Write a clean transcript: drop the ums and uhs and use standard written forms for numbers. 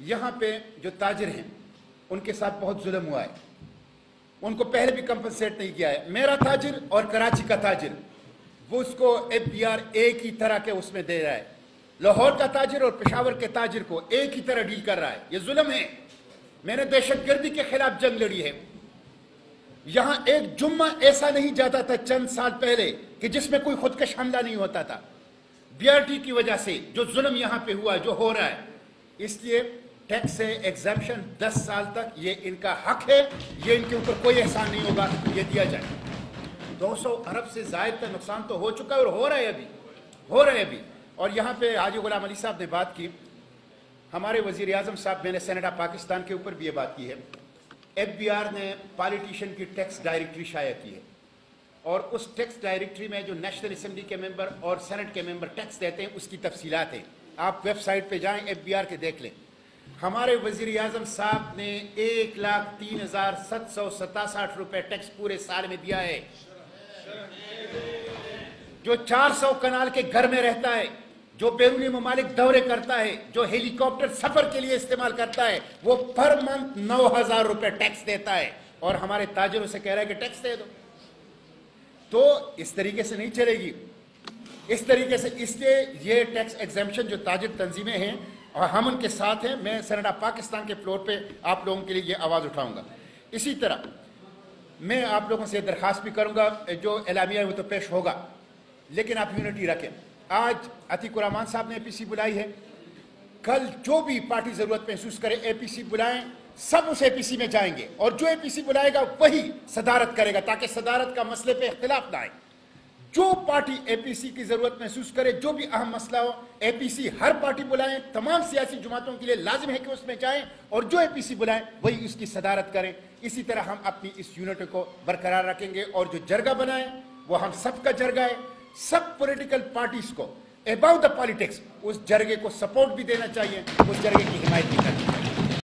यहाँ पे जो ताजिर हैं उनके साथ बहुत जुल्म हुआ है, उनको पहले भी कंपनसेट नहीं किया है। मेरा ताजिर और कराची का ताजिर वो उसको FBR एक ही तरह के उसमें दे रहा है, लाहौर का ताजिर और पेशावर के ताजिर को एक ही तरह डील कर रहा है। ये जुल्म है। मैंने दहशतगर्दी के खिलाफ जंग लड़ी है। यहां एक जुम्मा ऐसा नहीं जाता था चंद साल पहले कि जिसमें कोई खुदकश हमला नहीं होता था। BRT की वजह से जो जुल्म यहां पे हुआ, जो हो रहा है, इसलिए टैक्स से एग्जम्पशन 10 साल तक ये इनका हक है, ये इनके ऊपर कोई एहसान नहीं होगा, ये दिया जाए। 200 अरब से जायद का नुकसान तो हो चुका है और हो रहा है अभी। और यहाँ पे हाजी गुलाम अली साहब ने बात की, हमारे वजीर आजम साहब, मैंने सेनेट ऑफ पाकिस्तान के ऊपर भी ये बात की है। FBR ने पॉलिटिशियन की टैक्स डायरेक्टरी शाया की है और उस टैक्स डायरेक्टरी में जो नेशनल असेंबली के मेंबर और सेनेट के मेंबर टैक्स देते हैं उसकी तफसीलात हैं। आप वेबसाइट पे जाएं, FBR के देख लें। हमारे वजीर आजम साहब ने 1,03,767 रुपये टैक्स पूरे साल में दिया है। जो 400 कनाल के घर में रहता है, जो बैरूनी ममालिक दौरे करता है, जो हेलीकॉप्टर सफर के लिए इस्तेमाल करता है, वो पर मंथ 9,000 रुपये टैक्स देता है और हमारे ताजिरों से कह रहा है कि टैक्स दे दो। तो इस तरीके से नहीं चलेगी, इस तरीके से। इसलिए ये टैक्स एग्जेम्पशन जो ताजिर तंजीमें हैं और हम उनके साथ हैं, मैं सेनेट ऑफ पाकिस्तान के फ्लोर पे आप लोगों के लिए ये आवाज़ उठाऊंगा। इसी तरह मैं आप लोगों से दरख्वास्त भी करूंगा, जो एलामिया है वो तो पेश होगा, लेकिन आप यूनिटी रखें। आज अतीकुर रहमान साहब ने APC बुलाई है, कल जो भी पार्टी जरूरत महसूस करे APC बुलाएं, सब उस APC में जाएंगे और जो APC बुलाएगा वही सदारत करेगा, ताकि सदारत का मसले पे इख्तिलाफ ना आए। जो पार्टी APC की जरूरत महसूस करे, जो भी अहम मसला हो, APC हर पार्टी बुलाएं, तमाम सियासी जमातों के लिए लाजिम है कि उसमें जाएं और जो APC बुलाएं वही उसकी सदारत करें। इसी तरह हम अपनी इस यूनिटी को बरकरार रखेंगे और जो जरगा बनाएं वो हम सबका जरगा है। सब पॉलिटिकल पार्टीज को अबाउट द पॉलिटिक्स उस जरगे को सपोर्ट भी देना चाहिए, उस जरगे की हिमायत भी करनी चाहिए।